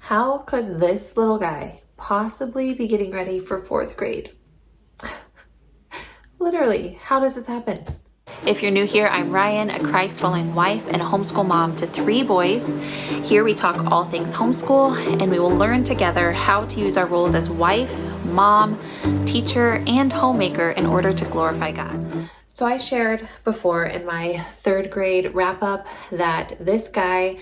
How could this little guy possibly be getting ready for fourth grade? Literally, how does this happen? If you're new here, I'm Rian, a Christ-following wife and a homeschool mom to 3 boys. Here we talk all things homeschool, and we will learn together how to use our roles as wife, mom, teacher, and homemaker in order to glorify God. So I shared before in my 3rd grade wrap-up that this guy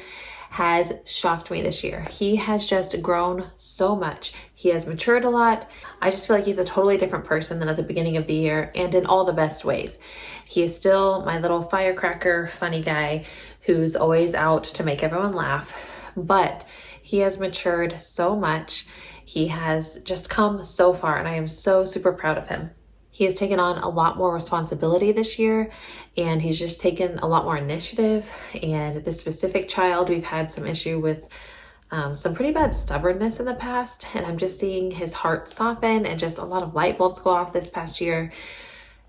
has shocked me this year. He has just grown so much. He has matured a lot. I just feel like he's a totally different person than at the beginning of the year, and in all the best ways. He is still my little firecracker, funny guy who's always out to make everyone laugh, but he has matured so much. He has just come so far, and I am so super proud of him. He has taken on a lot more responsibility this year, and he's just taken a lot more initiative. And this specific child, we've had some issue with some pretty bad stubbornness in the past, and I'm just seeing his heart soften and just a lot of light bulbs go off this past year.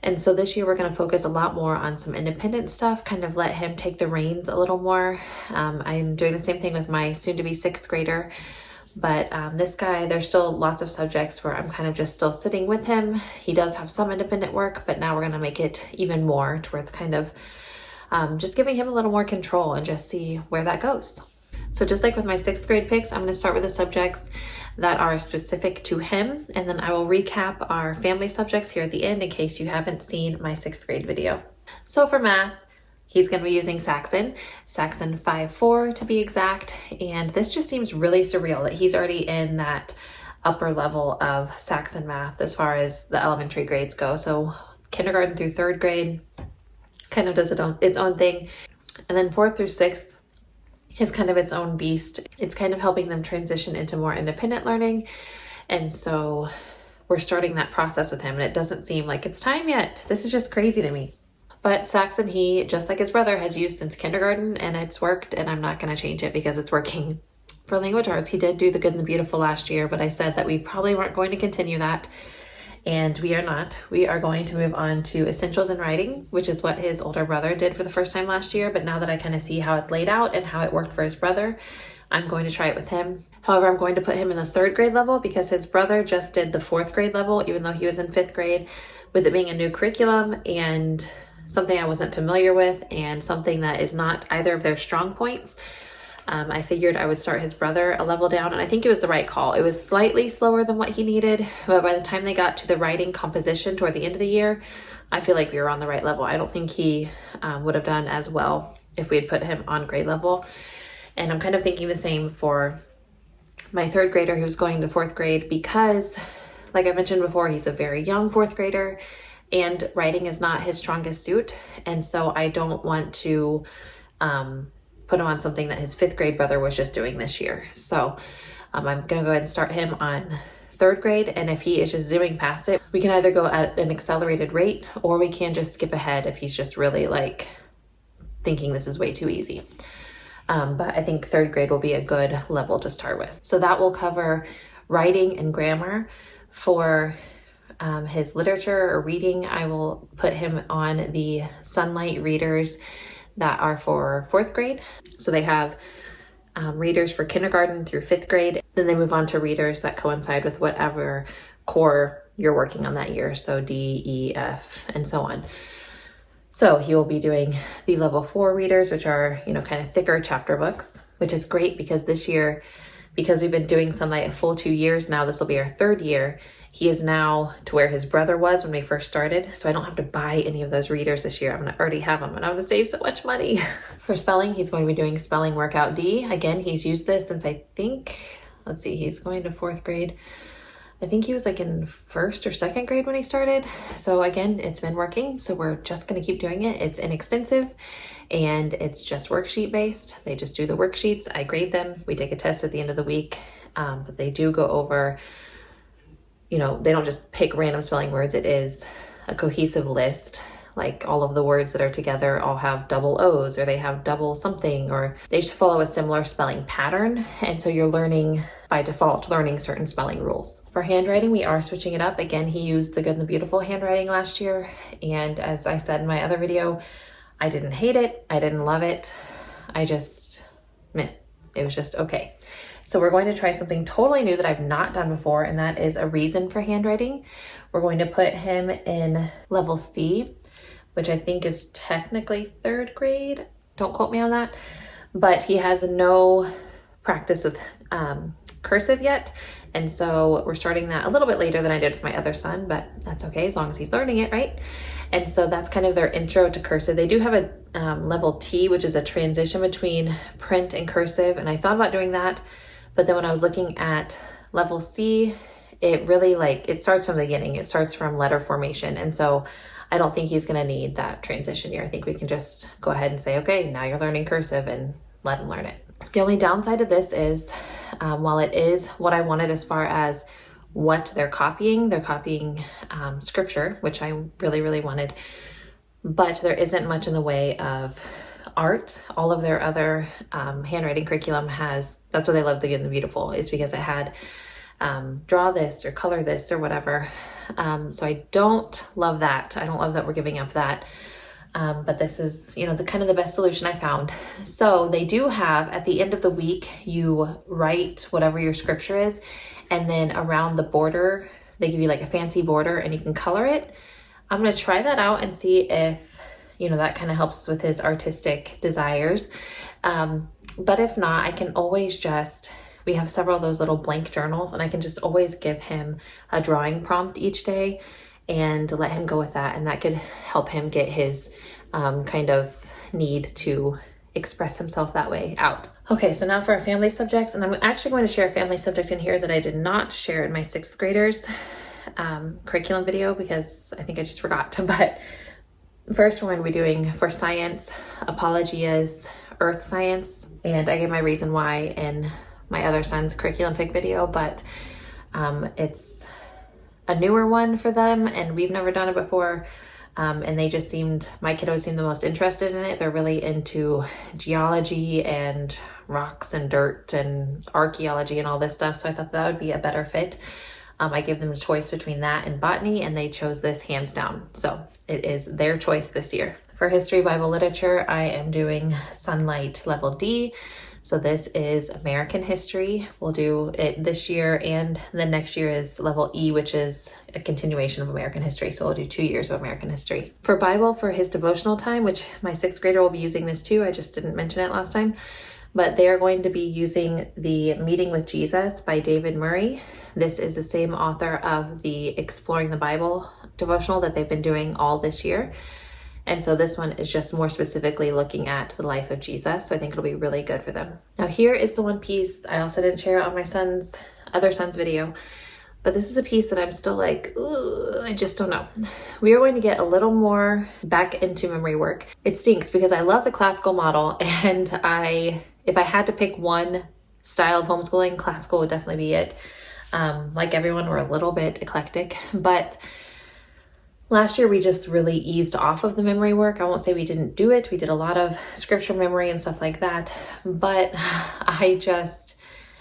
And so this year we're going to focus a lot more on some independent stuff, kind of let him take the reins a little more. I'm doing the same thing with my soon-to-be 6th grader. But this guy, there's still lots of subjects where I'm kind of just still sitting with him. He does have some independent work, but now we're going to make it even more to where it's kind of just giving him a little more control and just see where that goes. So just like with my 6th grade picks, I'm going to start with the subjects that are specific to him, and then I will recap our family subjects here at the end in case you haven't seen my 6th grade video. So for math, he's going to be using Saxon 5-4 to be exact, and this just seems really surreal that he's already in that upper level of Saxon math as far as the elementary grades go. So kindergarten through 3rd grade kind of does its own thing, and then 4th through 6th is kind of its own beast. It's kind of helping them transition into more independent learning, and so we're starting that process with him, and it doesn't seem like it's time yet. This is just crazy to me. But Saxon, he, just like his brother, has used since kindergarten, and it's worked, and I'm not going to change it because it's working. For language arts, he did do the good and the beautiful last year, but I said that we probably weren't going to continue that, and we are not. We are going to move on to essentials in writing, which is what his older brother did for the first time last year, but now that I kind of see how it's laid out and how it worked for his brother, I'm going to try it with him. However, I'm going to put him in the 3rd grade level because his brother just did the 4th grade level, even though he was in 5th grade, with it being a new curriculum and something I wasn't familiar with and something that is not either of their strong points. I figured I would start his brother a level down, and I think it was the right call. It was slightly slower than what he needed, but by the time they got to the writing composition toward the end of the year, I feel like we were on the right level. I don't think he would have done as well if we had put him on grade level. And I'm kind of thinking the same for my 3rd grader who's going to 4th grade because, like I mentioned before, he's a very young 4th grader, and writing is not his strongest suit. And so I don't want to put him on something that his 5th grade brother was just doing this year. So I'm going to go ahead and start him on 3rd grade. And if he is just zooming past it, we can either go at an accelerated rate or we can just skip ahead if he's just really like thinking this is way too easy. But I think 3rd grade will be a good level to start with. So that will cover writing and grammar. For his literature or reading, I will put him on the Sunlight readers that are for 4th grade. So they have readers for kindergarten through 5th grade. Then they move on to readers that coincide with whatever core you're working on that year. So D, E, F, and so on. So he will be doing the level 4 readers, which are, kind of thicker chapter books, which is great because this year, because we've been doing Sunlight a full 2 years now, this will be our 3rd year. He is now to where his brother was when we first started, so I don't have to buy any of those readers this year. I'm going to already have them, and I'm going to save so much money. For spelling, he's going to be doing Spelling Workout D. Again, he's used this since I think, he's going to 4th grade. I think he was like in 1st or 2nd grade when he started. So again, it's been working, so we're just going to keep doing it. It's inexpensive, and it's just worksheet based. They just do the worksheets. I grade them. We take a test at the end of the week, but they do go over, they don't just pick random spelling words. It is a cohesive list, like all of the words that are together all have double O's, or they have double something, or they should follow a similar spelling pattern. And so you're learning by default, learning certain spelling rules. For handwriting, we are switching it up. Again, he used the Good and the Beautiful handwriting last year. And as I said in my other video, I didn't hate it. I didn't love it. I just, meh. It was just okay. So we're going to try something totally new that I've not done before, and that is a reason for handwriting. We're going to put him in level C, which I think is technically 3rd grade. Don't quote me on that, but he has no practice with cursive yet. And so we're starting that a little bit later than I did for my other son, but that's okay as long as he's learning it, right? And so that's kind of their intro to cursive. They do have a level T, which is a transition between print and cursive. And I thought about doing that, but then when I was looking at level C, it really it starts from the beginning. It starts from letter formation. And so I don't think he's gonna need that transition year. I think we can just go ahead and say, okay, now you're learning cursive, and let him learn it. The only downside of this is, while it is what I wanted as far as what they're copying scripture, which I really, really wanted, but there isn't much in the way of art. All of their other handwriting curriculum that's what they love, the Good and the Beautiful, is because it had draw this or color this or whatever. So I don't love that. I don't love that we're giving up that. But this is, the kind of the best solution I found. So they do have, at the end of the week, you write whatever your scripture is, and then around the border, they give you a fancy border and you can color it. I'm going to try that out and see if, that kind of helps with his artistic desires. But if not, I can always we have several of those little blank journals, and I can just always give him a drawing prompt each day and let him go with that. And that could help him get his kind of need to express himself that way out. Okay, so now for our family subjects, and I'm actually going to share a family subject in here that I did not share in my 6th graders curriculum video because I think I just forgot. But first, we're going to be doing, for science, Apologia's Earth Science, and I gave my reason why in my other son's curriculum pick video, but it's a newer one for them, and we've never done it before. And they just my kiddos seemed the most interested in it. They're really into geology and rocks and dirt and archaeology and all this stuff. So I thought that would be a better fit. I gave them a choice between that and botany, and they chose this hands down. So it is their choice this year. For history, Bible, literature, I am doing Sunlight level D. So this is American history. We'll do it this year, and the next year is level E, which is a continuation of American history. So we'll do 2 years of American history. For Bible, for his devotional time, which my 6th grader will be using this too, I just didn't mention it last time, but they are going to be using the Meeting with Jesus by David Murray. This is the same author of the Exploring the Bible devotional that they've been doing all this year. And so this one is just more specifically looking at the life of Jesus. So I think it'll be really good for them. Now here is the one piece I also didn't share on my other son's video, but this is a piece that I'm still I just don't know. We are going to get a little more back into memory work. It stinks because I love the classical model, and if I had to pick one style of homeschooling, classical would definitely be it. Like everyone, we're a little bit eclectic, but last year we just really eased off of the memory work. I won't say we didn't do it. We did a lot of scripture memory and stuff like that, but I just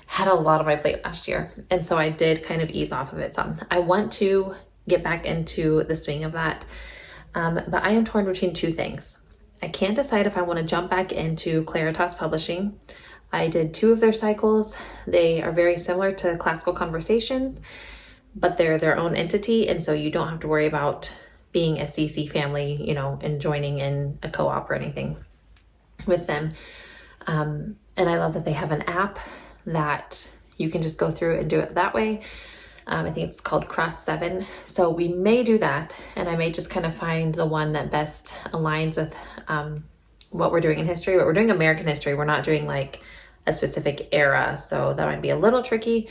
had a lot on my plate last year. And so I did kind of ease off of it some. I want to get back into the swing of that, but I am torn between 2 things. I can't decide if I want to jump back into Claritas Publishing. I did 2 of their cycles. They are very similar to Classical Conversations, but they're their own entity, and so you don't have to worry about being a CC family, and joining in a co-op or anything with them. And I love that they have an app that you can just go through and do it that way. I think it's called Cross 7. So we may do that, and I may just kind of find the one that best aligns with what we're doing in history. But we're doing American history. We're not doing a specific era, so that might be a little tricky.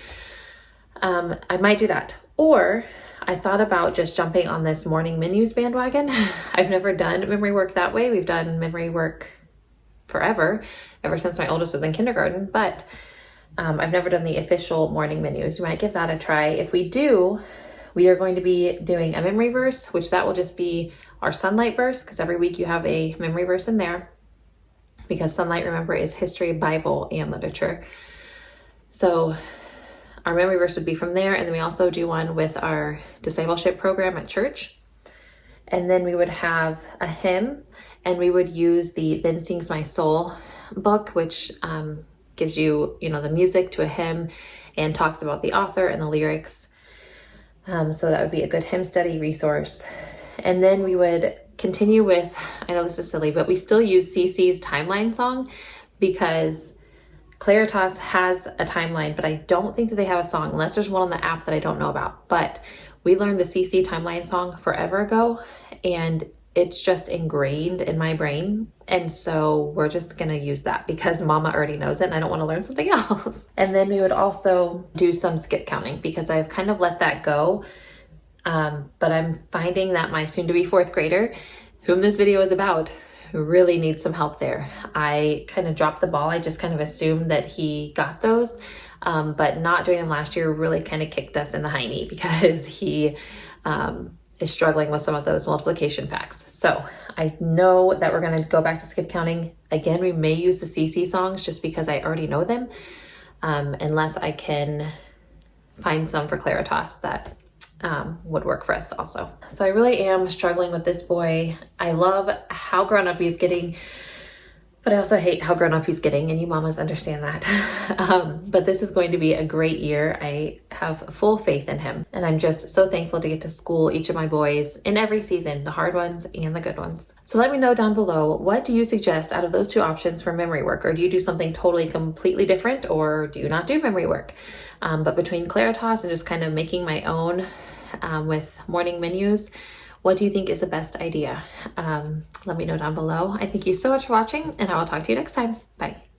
I might do that. Or I thought about just jumping on this morning menus bandwagon. I've never done memory work that way. We've done memory work forever, ever since my oldest was in kindergarten, but I've never done the official morning menus. We might give that a try. If we do, we are going to be doing a memory verse, which that will just be our Sunlight verse, because every week you have a memory verse in there, because Sunlight, remember, is history, Bible, and literature. So our memory verse would be from there. And then we also do one with our discipleship program at church. And then we would have a hymn, and we would use the Then Sings My Soul book, which gives you, the music to a hymn and talks about the author and the lyrics. So that would be a good hymn study resource. And then we would continue with, I know this is silly, but we still use CC's timeline song because Claritas has a timeline, but I don't think that they have a song unless there's one on the app that I don't know about. But we learned the CC timeline song forever ago, and it's just ingrained in my brain. And so we're just going to use that because Mama already knows it and I don't want to learn something else. And then we would also do some skip counting because I've kind of let that go. But I'm finding that my soon to be fourth grader, whom this video is about, really needs some help there. I kind of dropped the ball. I just kind of assumed that he got those, but not doing them last year really kind of kicked us in the hiney because he is struggling with some of those multiplication facts. So I know that we're going to go back to skip counting. Again, we may use the CC songs just because I already know them, unless I can find some for Claritas that would work for us also. So I really am struggling with this boy. I love how grown up he's getting, but I also hate how grown up he's getting, and you mamas understand that. But this is going to be a great year. I have full faith in him, and I'm just so thankful to get to school each of my boys in every season, the hard ones and the good ones. So let me know down below, what do you suggest out of those two options for memory work? Or do you do something totally completely different, or do you not do memory work? But between Claritas and just kind of making my own with morning menus, what do you think is the best idea? Let me know down below. I thank you so much for watching, and I will talk to you next time. Bye.